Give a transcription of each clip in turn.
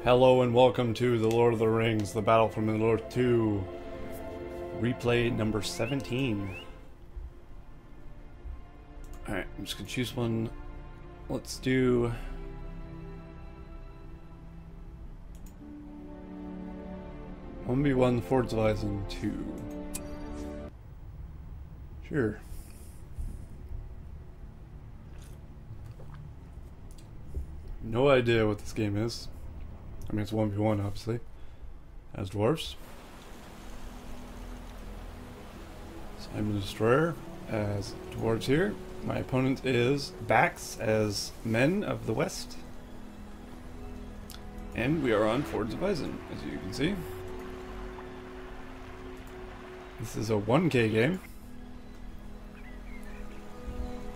Hello and welcome to The Lord of the Rings, The Battle for Middle-earth II, replay number 17. Alright, I'm just gonna choose one. Let's do... 1v1 Fords of Isen II. Sure. No idea what this game is. I mean, it's 1v1, obviously, as dwarves. So I'm the destroyer as dwarves here. My opponent is backs as men of the west. And we are on Fords of Isen, as you can see. This is a 1K game.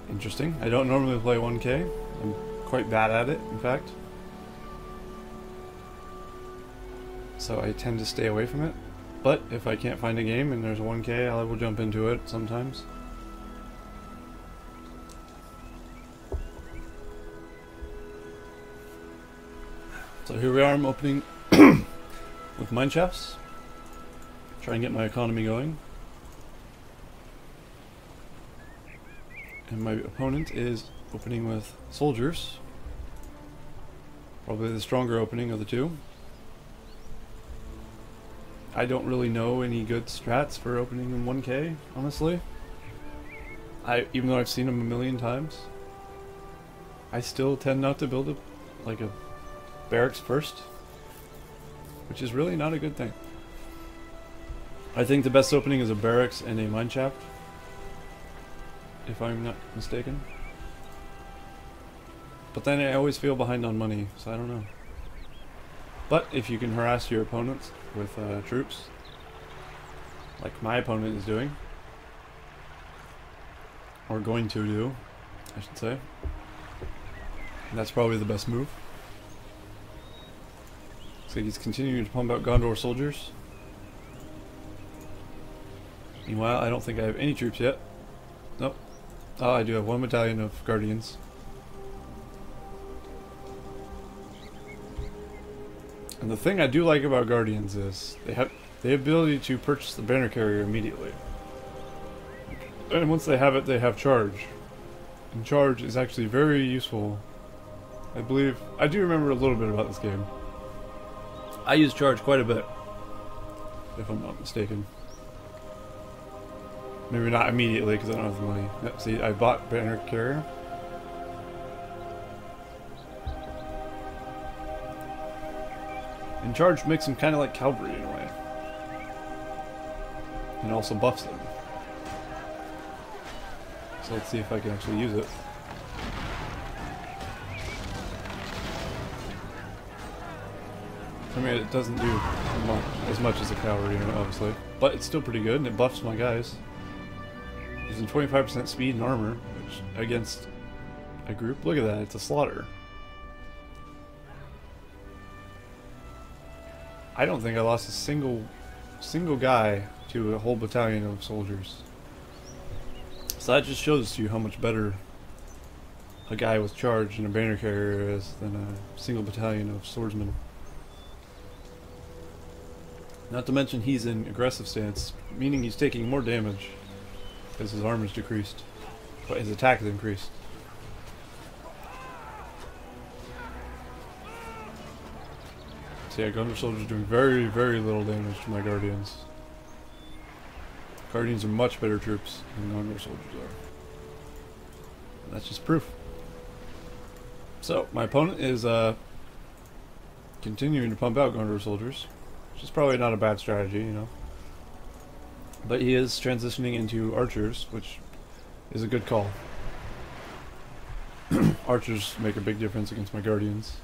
Interesting. I don't normally play 1K. I'm quite bad at it, in fact. So I tend to stay away from it. But if I can't find a game and there's a 1K, I will jump into it sometimes. So here we are, I'm opening with mine shafts. Try and get my economy going. And my opponent is opening with soldiers. Probably the stronger opening of the two. I don't really know any good strats for opening in 1K, honestly. Even though I've seen them a million times, I still tend not to build a barracks first, which is really not a good thing. I think the best opening is a barracks and a mine shaft, if I'm not mistaken. But then I always feel behind on money, so I don't know. But if you can harass your opponents with troops, like my opponent is doing, or going to do, I should say, that's probably the best move. Looks like he's continuing to pump out Gondor soldiers. Meanwhile, I don't think I have any troops yet. Nope. Oh, I do have one battalion of Guardians. And the thing I do like about Guardians is they have the ability to purchase the banner carrier immediately. And once they have it, they have charge. And charge is actually very useful. I believe, I do remember a little bit about this game. I use charge quite a bit, if I'm not mistaken. Maybe not immediately because I don't have the money. Yep, see, I bought banner carrier. And charge makes them kind of like cavalry in a way. And also buffs them. So let's see if I can actually use it. I mean, it doesn't do as much as a cavalry, obviously. But it's still pretty good, and it buffs my guys. Using 25% speed and armor, which against a group. Look at that, it's a slaughter. I don't think I lost a single guy to a whole battalion of soldiers. So that just shows you how much better a guy with charge and a banner carrier is than a single battalion of swordsmen. Not to mention he's in aggressive stance, meaning he's taking more damage because his armor's decreased, but his attack is increased. So yeah, Gondor soldiers are doing very, very little damage to my Guardians. Guardians are much better troops than Gondor soldiers are. And that's just proof. So, my opponent is continuing to pump out Gondor soldiers, which is probably not a bad strategy, you know. But he is transitioning into archers, which is a good call. Archers make a big difference against my Guardians.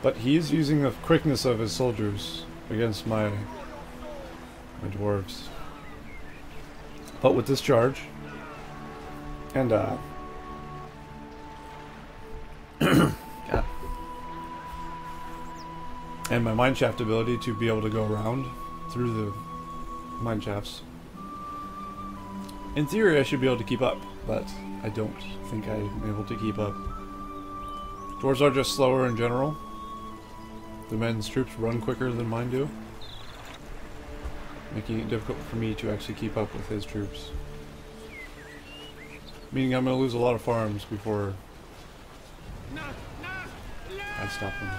But he's using the quickness of his soldiers against my dwarves. But with this charge, and God. And my mine shaft ability to be able to go around through the mine shafts. In theory, I should be able to keep up, but I don't think I'm able to keep up. Dwarves are just slower in general. The men's troops run quicker than mine do, making it difficult for me to actually keep up with his troops. Meaning I'm going to lose a lot of farms before I stop him.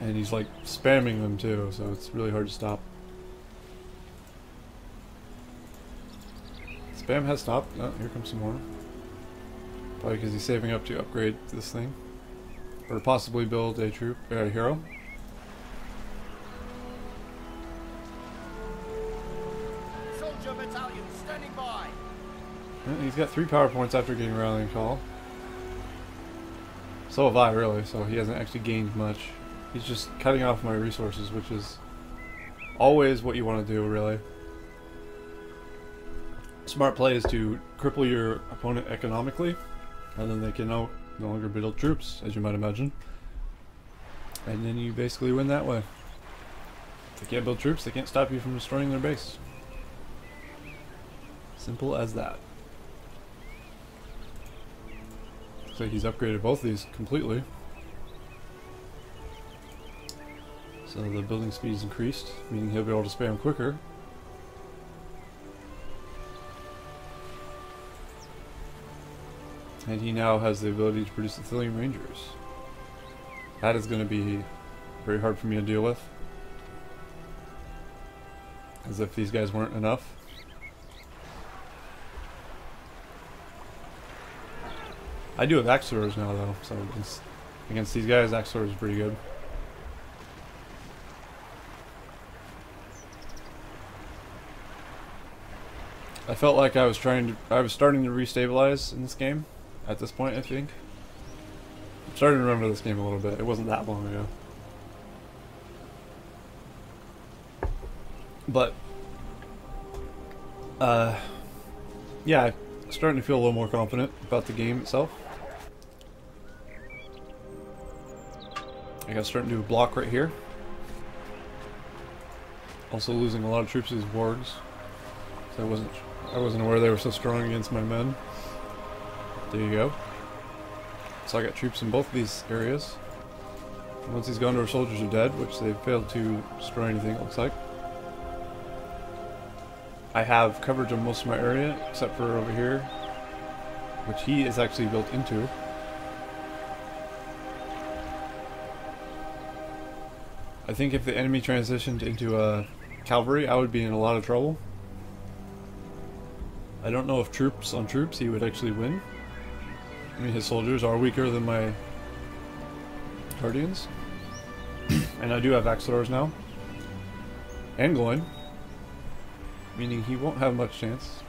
And he's like spamming them too, so it's really hard to stop. Spam has stopped. Oh, here comes some more. Probably because he's saving up to upgrade this thing. Or possibly build a hero. Soldier battalion standing by. And he's got 3 power points after getting rallying call. So have I, really, so he hasn't actually gained much. He's just cutting off my resources, which is always what you want to do, really. Smart play is to cripple your opponent economically, and then they can no longer build troops, as you might imagine. And then you basically win that way. If they can't build troops, they can't stop you from destroying their base. Simple as that. Looks like he's upgraded both these completely. So the building speed is increased, meaning he'll be able to spam quicker. And he now has the ability to produce Athelian Rangers. That is going to be very hard for me to deal with. As if these guys weren't enough. I do have axe throwers now though, so against these guys, axe throwers is pretty good. I felt like I was starting to restabilize in this game. At this point, I think. I'm starting to remember this game a little bit. It wasn't that long ago. But, yeah, I'm starting to feel a little more confident about the game itself. I got starting to do a block right here. Also losing a lot of troops to these wargs. So I wasn't aware they were so strong against my men. There you go. So I got troops in both of these areas. Once these Gondor soldiers are dead, which they've failed to destroy anything, it looks like. I have coverage on most of my area, except for over here, which he is actually built into. I think if the enemy transitioned into cavalry, I would be in a lot of trouble. I don't know if troops on troops he would actually win. I mean, his soldiers are weaker than my Guardians. And I do have axe throwers now. And Gloin. Meaning he won't have much chance.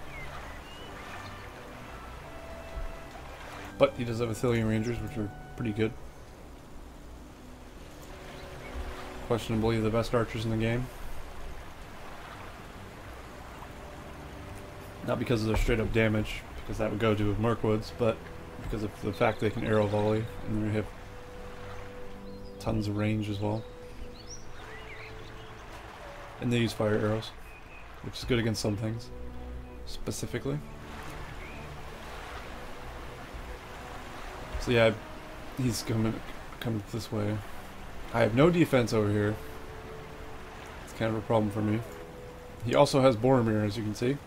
But he does have Athelian Rangers, which are pretty good. Questionably the best archers in the game. Not because of their straight up damage, because that would go to Mirkwoods, but because of the fact they can arrow volley, and they have tons of range as well. And they use fire arrows, which is good against some things, specifically. So yeah, he's coming this way. I have no defense over here. It's kind of a problem for me. He also has Boromir, as you can see.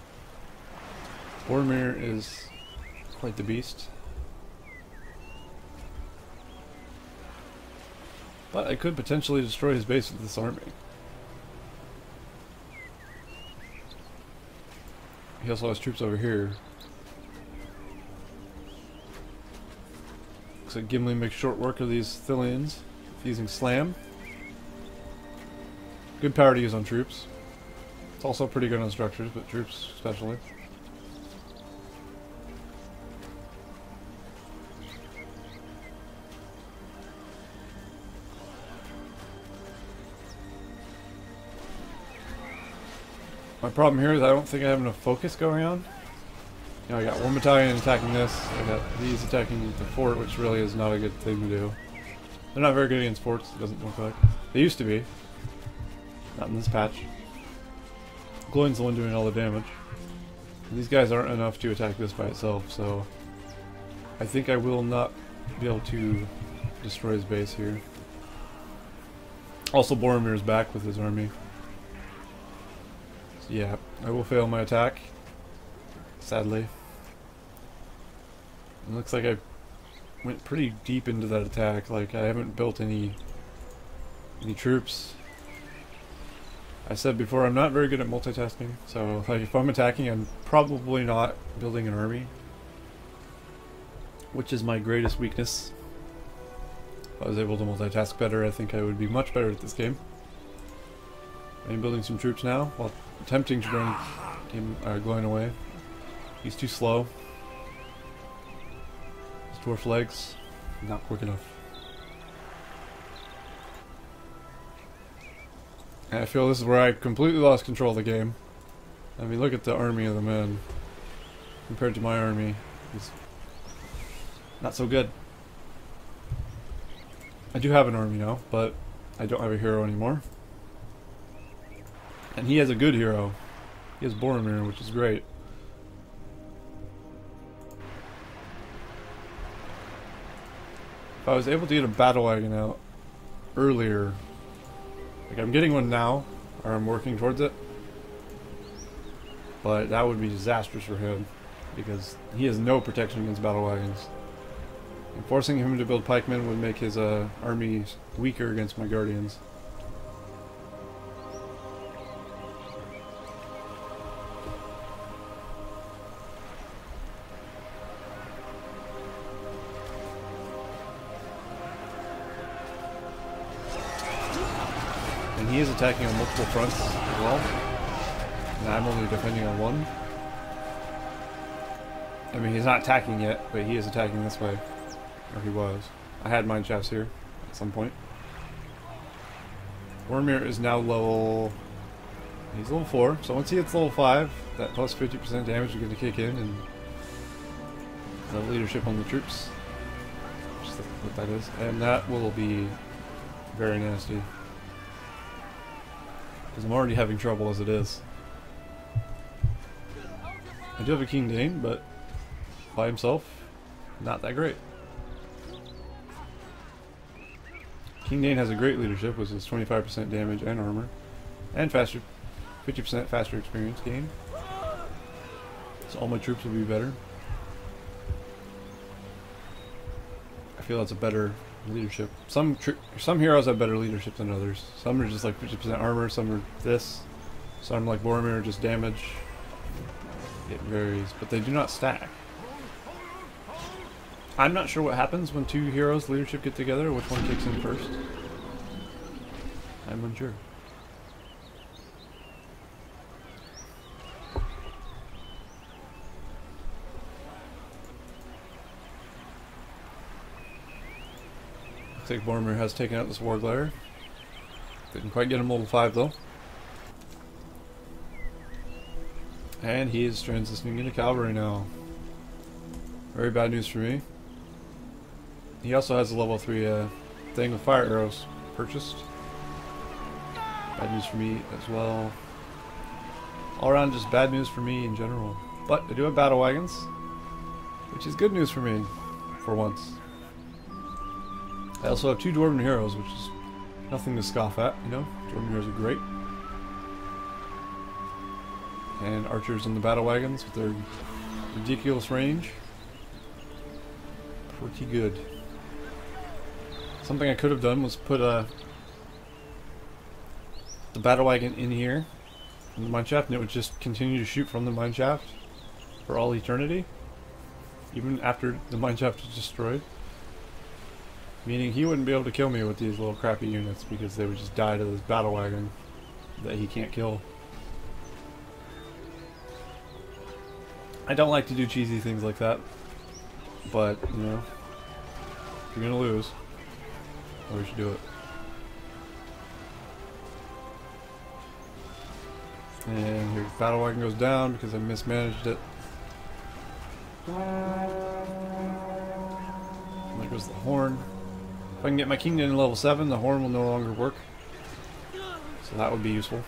Boromir is quite the beast. But I could potentially destroy his base with this army. He also has troops over here. Looks like Gimli makes short work of these Thilians using Slam. Good power to use on troops. It's also pretty good on structures, but troops especially. My problem here is I don't think I have enough focus going on. You know, I got one battalion attacking this, I got these attacking the fort, which really is not a good thing to do. They're not very good against forts, it doesn't look like. They used to be. Not in this patch. Gloin's the one doing all the damage. And these guys aren't enough to attack this by itself, so I think I will not be able to destroy his base here. Also, Boromir is back with his army. So yeah, I will fail my attack. Sadly. It looks like I went pretty deep into that attack. Like, I haven't built any troops. I said before, I'm not very good at multitasking. So, like, if I'm attacking, I'm probably not building an army, which is my greatest weakness. If I was able to multitask better, I think I would be much better at this game. I'm building some troops now, while attempting to run him going away. He's too slow. His dwarf legs, not quick enough. And I feel this is where I completely lost control of the game. I mean, look at the army of the men. Compared to my army, it's not so good. I do have an army now, but I don't have a hero anymore. And he has a good hero. He has Boromir, which is great. If I was able to get a battle wagon out earlier, like I'm getting one now, or I'm working towards it, but that would be disastrous for him, because he has no protection against battle wagons. And forcing him to build pikemen would make his army weaker against my guardians. And he is attacking on multiple fronts as well. And I'm only defending on one. I mean, he's not attacking yet, but he is attacking this way. Or he was. I had mine shafts here at some point. Boromir is now level... He's level 4, so once he hits level 5, that plus 50% damage is going to kick in, and the leadership on the troops. Just what that is. And that will be very nasty. Because I'm already having trouble as it is. I do have a King Dane, but by himself, not that great. King Dane has a great leadership, which is 25% damage and armor, and faster, 50% faster experience gain. So all my troops will be better. I feel that's a better leadership. Some heroes have better leadership than others. Some are just like 50% armor, some are this. Some like Boromir are just damage. It varies, but they do not stack. I'm not sure what happens when two heroes' leadership get together, which one kicks in first. I'm unsure. Looks like Boromir has taken out this Warglider. Didn't quite get him level 5 though. And he is transitioning into cavalry now. Very bad news for me. He also has a level 3 thing with fire arrows purchased. Bad news for me as well. All around just bad news for me in general. But I do have battle wagons, which is good news for me, for once. I also have 2 Dwarven heroes, which is nothing to scoff at, you know. Dwarven heroes are great. And archers on the battle wagons with their ridiculous range. Pretty good. Something I could have done was put the battle wagon in here, in the mineshaft, and it would just continue to shoot from the mineshaft for all eternity, even after the mineshaft is destroyed. Meaning he wouldn't be able to kill me with these little crappy units because they would just die to this battle wagon that he can't kill. I don't like to do cheesy things like that, but, you know, if you're gonna lose, well, we should do it. And here, battle wagon goes down because I mismanaged it. And there goes the horn. If I can get my King Dane level 7, the horn will no longer work. So that would be useful.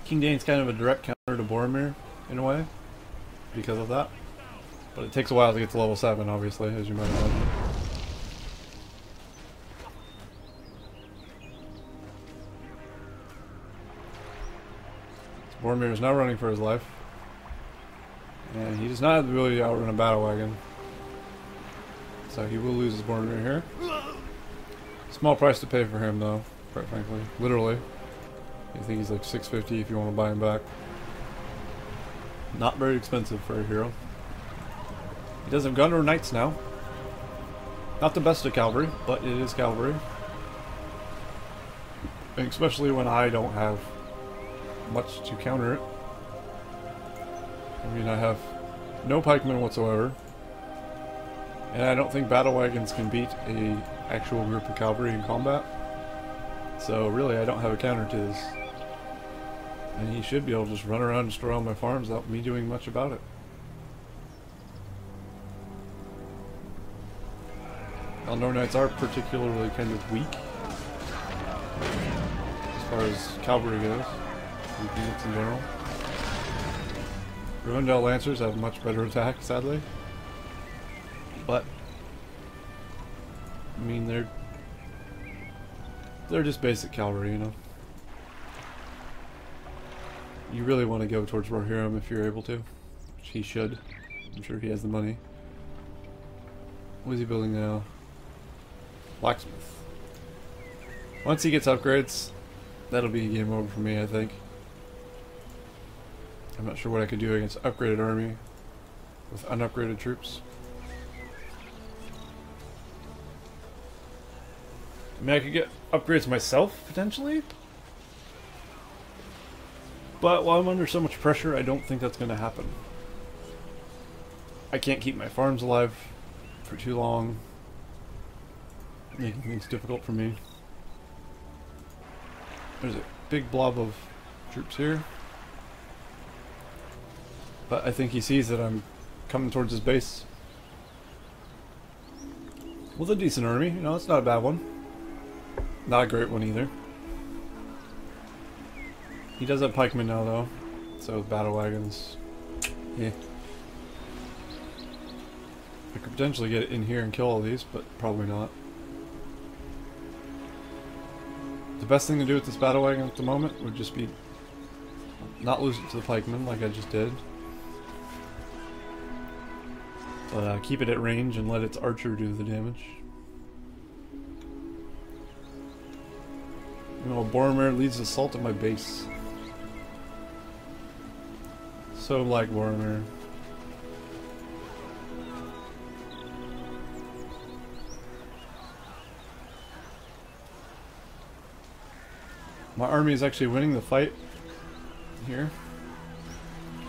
King Dane's kind of a direct counter to Boromir, in a way, because of that. But it takes a while to get to level 7, obviously, as you might imagine. Boromir is now running for his life. And he does not have the ability to outrun a battle wagon. So he will lose his Boromir here. Small price to pay for him though, quite frankly. Literally. I think he's like $650 if you want to buy him back. Not very expensive for a hero. He does have Gunner Knights now. Not the best of cavalry, but it is cavalry. And especially when I don't have much to counter it. I mean, I have no pikemen whatsoever. And I don't think battle wagons can beat a actual group of cavalry in combat. So really, I don't have a counter to this. And he should be able to just run around and destroy all my farms without me doing much about it. Eldor Knights are particularly kind of weak as far as cavalry goes. Weak units in general. Rivendell Lancers have much better attack, sadly. But I mean, they're just basic cavalry, you know. You really want to go towards Rohirrim if you're able to, which he should. I'm sure he has the money. What is he building now? Blacksmith. Once he gets upgrades, that'll be game over for me, I think. I'm not sure what I could do against an upgraded army with unupgraded troops. I mean, I could get upgrades myself, potentially. But while I'm under so much pressure, I don't think that's going to happen. I can't keep my farms alive for too long, making things difficult for me. There's a big blob of troops here. But I think he sees that I'm coming towards his base with a decent army. You know, it's not a bad one. Not a great one either. He does have pikemen now though, so with battle wagons, yeah. I could potentially get in here and kill all these, but probably not. The best thing to do with this battle wagon at the moment would just be not lose it to the pikemen like I just did. But keep it at range and let its archer do the damage. You know, Boromir leads assault at my base. So like Boromir. My army is actually winning the fight here.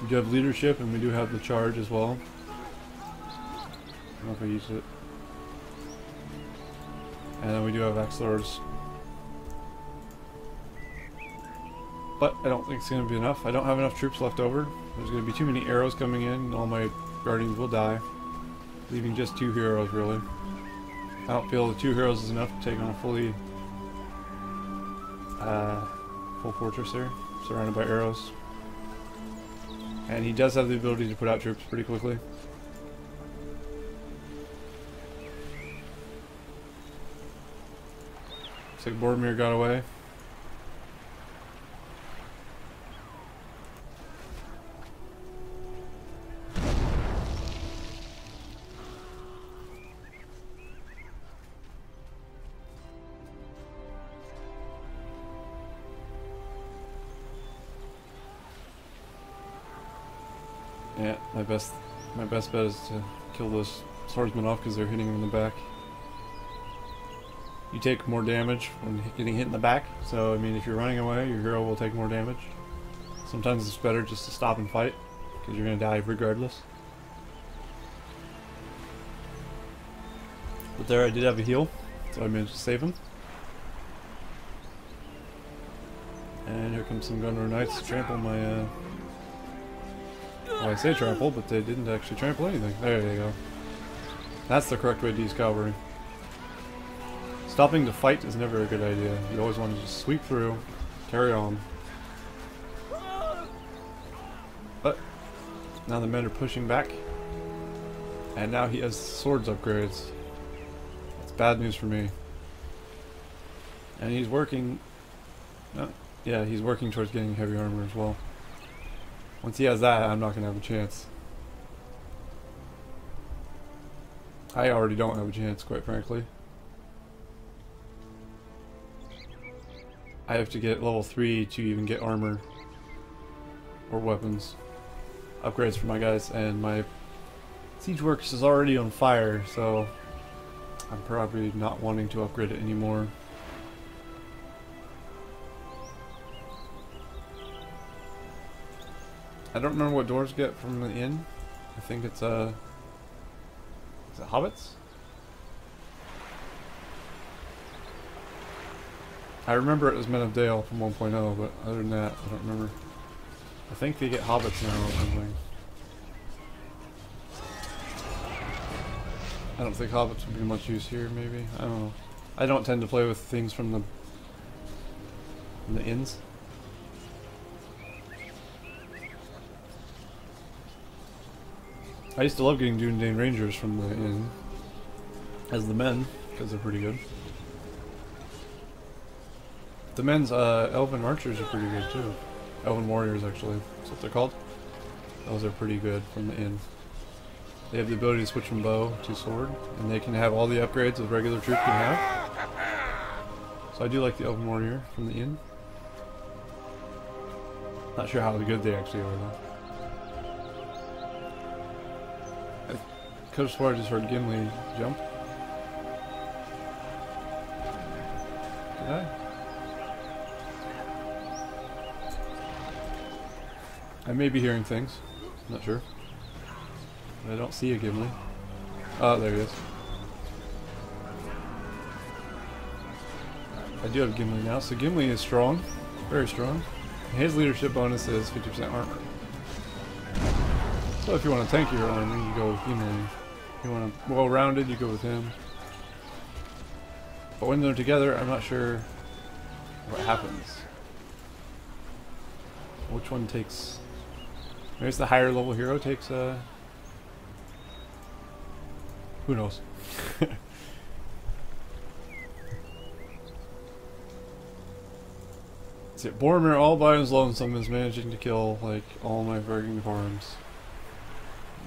We do have leadership and we do have the charge as well. I don't know if I use it. And then we do have axe lords. But I don't think it's going to be enough. I don't have enough troops left over. There's going to be too many arrows coming in and all my guardians will die. Leaving just 2 heroes really. I don't feel the 2 heroes is enough to take on a fully full fortress here, surrounded by arrows. And he does have the ability to put out troops pretty quickly. Looks like Boromir got away. Yeah, my best bet is to kill those swordsmen off because they're hitting him in the back. You take more damage when getting hit in the back, so I mean if you're running away, your hero will take more damage. Sometimes it's better just to stop and fight because you're going to die regardless. But there I did have a heal, so I managed to save him. And here comes some Gunner Knights to trample my well, I say trample, but they didn't actually trample anything. There you go. That's the correct way to use cavalry. Stopping to fight is never a good idea. You always want to just sweep through, carry on. But now the men are pushing back. And now he has swords upgrades. That's bad news for me. And he's working... yeah, he's working towards getting heavy armor as well. Once he has that, I'm not going to have a chance. I already don't have a chance, quite frankly. I have to get level 3 to even get armor. Or weapons. Upgrades for my guys, and my Siege Works is already on fire, so I'm probably not wanting to upgrade it anymore. I don't remember what dwarves get from the inn. I think it's is it hobbits? I remember it was Men of Dale from 1.0, but other than that, I don't remember. I think they get hobbits now or something. I don't think hobbits would be much use here, maybe. I don't know. I don't tend to play with things from the inns. I used to love getting Dune Rangers from the inn as the men, because they're pretty good. The men's elven archers are pretty good too. Elven warriors, actually. That's what they're called. Those are pretty good from the inn. They have the ability to switch from bow to sword, and they can have all the upgrades a regular troop can have. So I do like the elven warrior from the inn. Not sure how good they actually are though. I could have sworn I just heard Gimli jump. Did I? I may be hearing things. I'm not sure. But I don't see a Gimli. Oh, there he is. I do have Gimli now, so Gimli is strong. Very strong. His leadership bonus is 50% armor. So if you want to tank your army, you go with Gimli. If you want to well-rounded, you go with him. But when they're together, I'm not sure what happens. Which one takes... There's the higher level hero takes who knows? See, Boromir all by his lonesome is managing to kill like all my frigging farms.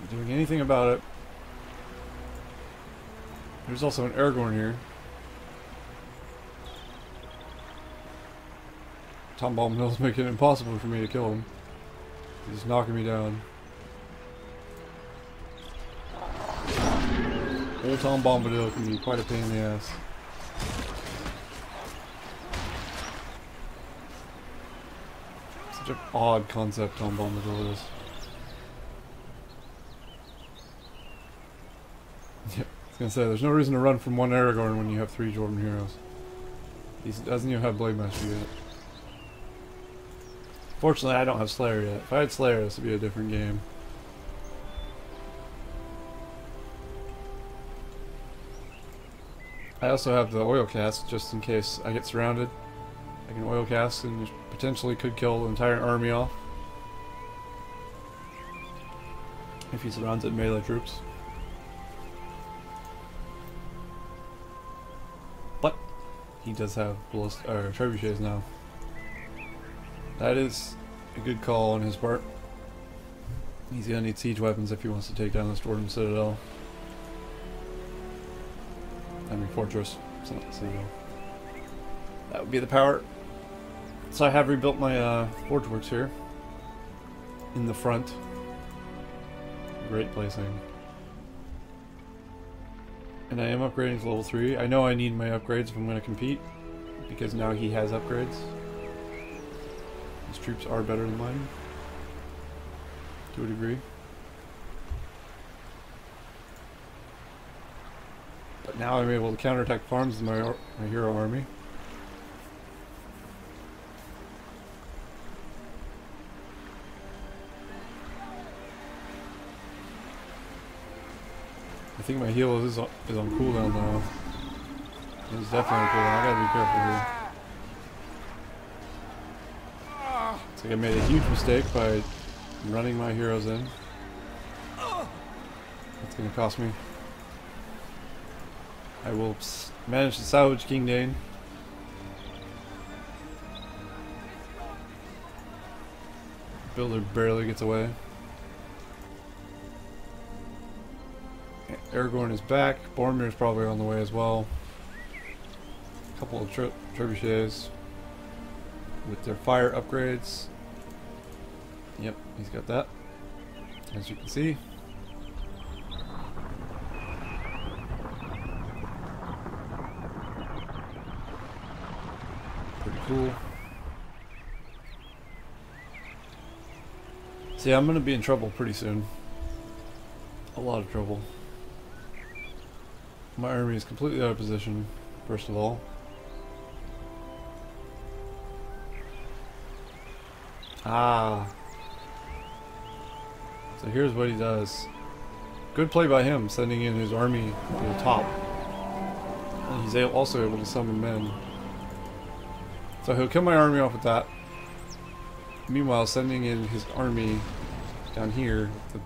Not doing anything about it. There's also an Aragorn here. Tom Bombadil's making it impossible for me to kill him. He's knocking me down. Old Tom Bombadil can be quite a pain in the ass. Such an odd concept Tom Bombadil is. Yeah, I was gonna say, there's no reason to run from one Aragorn when you have 3 Dwarven heroes. He doesn't even have Blade Master yet. Fortunately, I don't have Slayer yet. If I had Slayer, this would be a different game. I also have the oil cast, just in case I get surrounded. I can oil cast and potentially could kill the entire army off. If he surrounds it in melee troops. But he does have trebuchets now. That is a good call on his part. He's gonna need siege weapons if he wants to take down this Dwarven Citadel. I mean fortress, it's not the Citadel. That would be the power. So I have rebuilt my forge works here. In the front. Great placing. And I am upgrading to level 3. I know I need my upgrades if I'm going to compete. Because now he has upgrades. His troops are better than mine. To a degree. But now I'm able to counterattack farms with my hero army. I think my heal is on cooldown now. It's definitely on cooldown. I gotta be careful here. It's like I made a huge mistake by running my heroes in. But It's gonna cost me. I will manage to salvage King Dane. Builder barely gets away. Aragorn is back. Boromir is probably on the way as well. A couple of trebuchets with their fire upgrades. Yep, he's got that, as you can see. Pretty cool. See, I'm gonna be in trouble pretty soon. A lot of trouble. My army is completely out of position, first of all. Ah. So here's what he does. Good play by him, sending in his army to the top. And he's also able to summon men. So he'll kill my army off with that. Meanwhile, sending in his army down here, the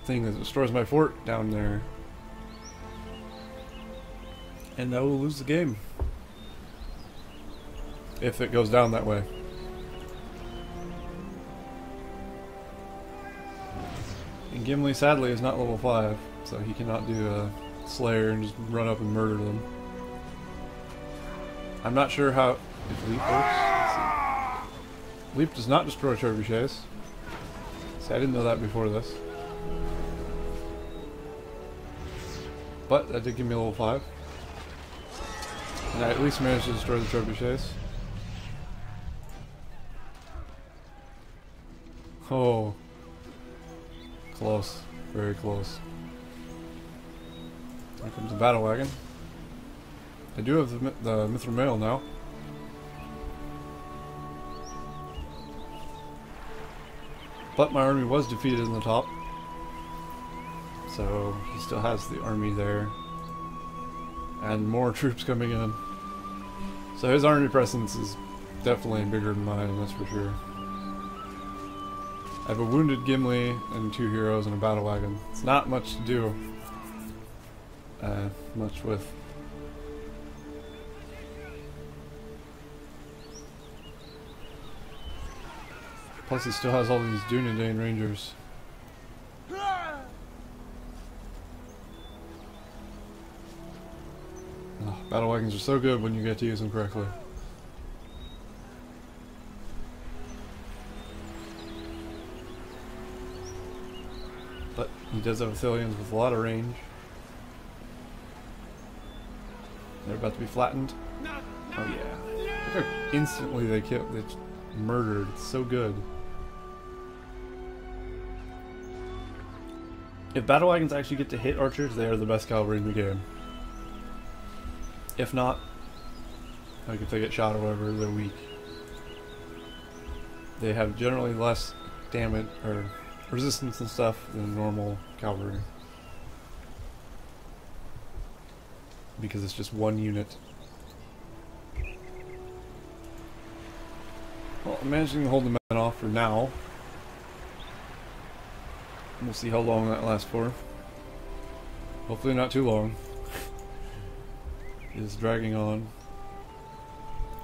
thing that destroys my fort down there. And I will lose the game. If it goes down that way. And Gimli, sadly, is not level 5, so he cannot do a Slayer and just run up and murder them. I'm not sure how... if Leap works. Leap does not destroy trebuchets. See, I didn't know that before this. But that did give me a level 5. And I at least managed to destroy the trebuchets. Oh. Close. Very close. Here comes the battle wagon. I do have the Mithril Mail now. But my army was defeated in the top. So he still has the army there. And more troops coming in. So his army presence is definitely bigger than mine, that's for sure. I have a wounded Gimli and 2 heroes and a battle wagon. It's not much to do. Much with. Plus he still has all these Dunedain Rangers. Oh, battle wagons are so good when you get to use them correctly. But he does have Athelians with a lot of range. They're about to be flattened. Oh yeah. Look how instantly they killed, they murdered. It's so good. If battle wagons actually get to hit archers, they are the best cavalry in the game. If not, like if they get shot or whatever, they're weak. They have generally less damage or resistance and stuff than normal cavalry. Because it's just one unit. Well, I'm managing to hold the men off for now. We'll see how long that lasts for. Hopefully not too long. It is dragging on.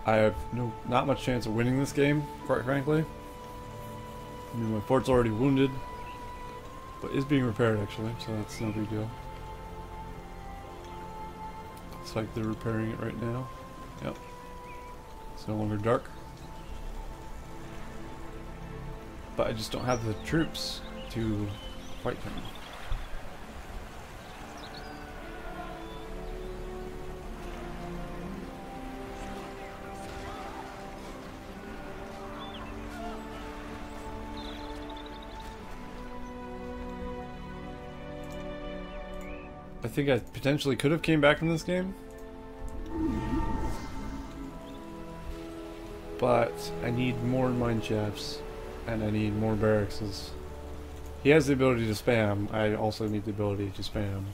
I have not much chance of winning this game, quite frankly. I mean, my fort's already wounded, but is being repaired actually, so that's no big deal. Looks like they're repairing it right now. Yep. It's no longer dark. But I just don't have the troops to fight them. I think I potentially could have came back from this game, but I need more mine shafts and I need more barracks. He has the ability to spam. I also need the ability to spam.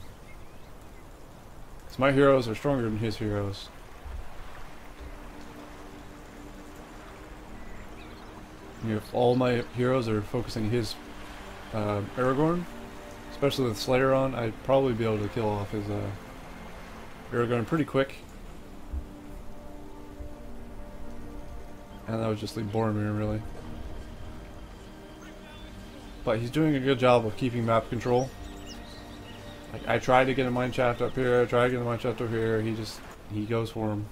Because my heroes are stronger than his heroes. If all my heroes are focusing his Aragorn, Especially with Slayer on, I'd probably be able to kill off his arrow gun pretty quick. And that would just leave Boromir, really. But he's doing a good job of keeping map control. Like, I tried to get a mine shaft up here, I tried to get a mine shaft up here, he goes for him.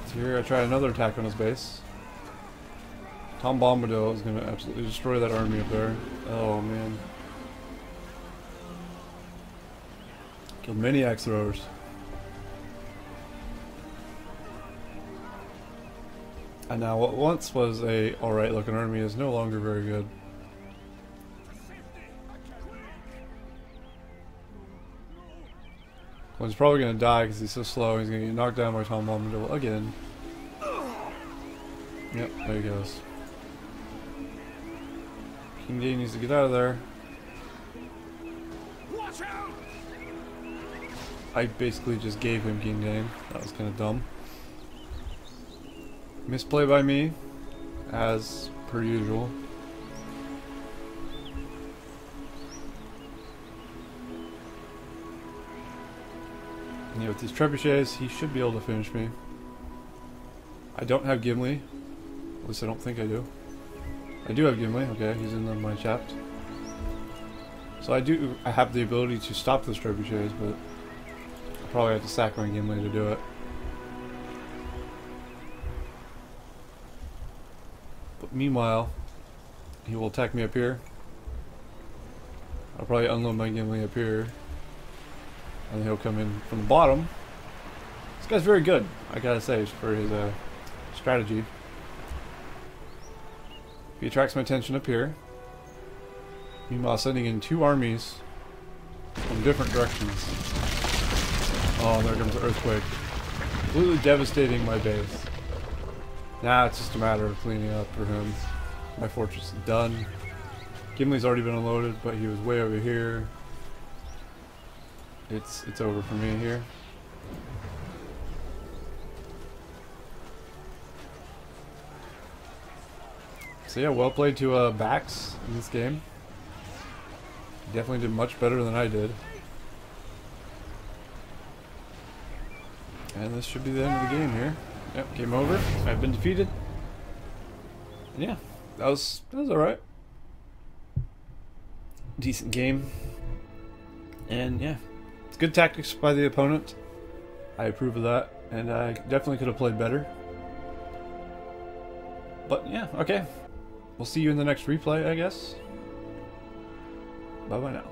So here I try another attack on his base. Tom Bombadil is going to absolutely destroy that army up there. Oh man. Killed many axe throwers. And now what once was a alright looking army is no longer very good. Well, he's probably going to die because he's so slow. He's going to get knocked down by Tom Bombadil again. Yep, there he goes. King D needs to get out of there. I basically just gave him King Dane. That was kind of dumb. Misplay by me, as per usual. Yeah, with these trebuchets, he should be able to finish me. I don't have Gimli. At least I don't think I do. I do have Gimli. Okay, he's in the mine shaft. So I have the ability to stop those trebuchets, but I probably have to sack my Gimli to do it. But meanwhile, he will attack me up here. I'll probably unload my Gimli up here. And then he'll come in from the bottom. This guy's very good, I gotta say, for his strategy. He attracts my attention up here. Meanwhile, sending in two armies from different directions. Oh, and there comes the earthquake. Completely devastating my base. Now it's just a matter of cleaning up for him. My fortress is done. Gimli's already been unloaded, but he was way over here. It's over for me here. So yeah, well played to Bax in this game. He definitely did much better than I did. And this should be the end of the game here. Yep, game over. I've been defeated. And yeah, that was alright. Decent game. And yeah, it's good tactics by the opponent. I approve of that. And I definitely could have played better. But yeah, okay. We'll see you in the next replay, I guess. Bye-bye now.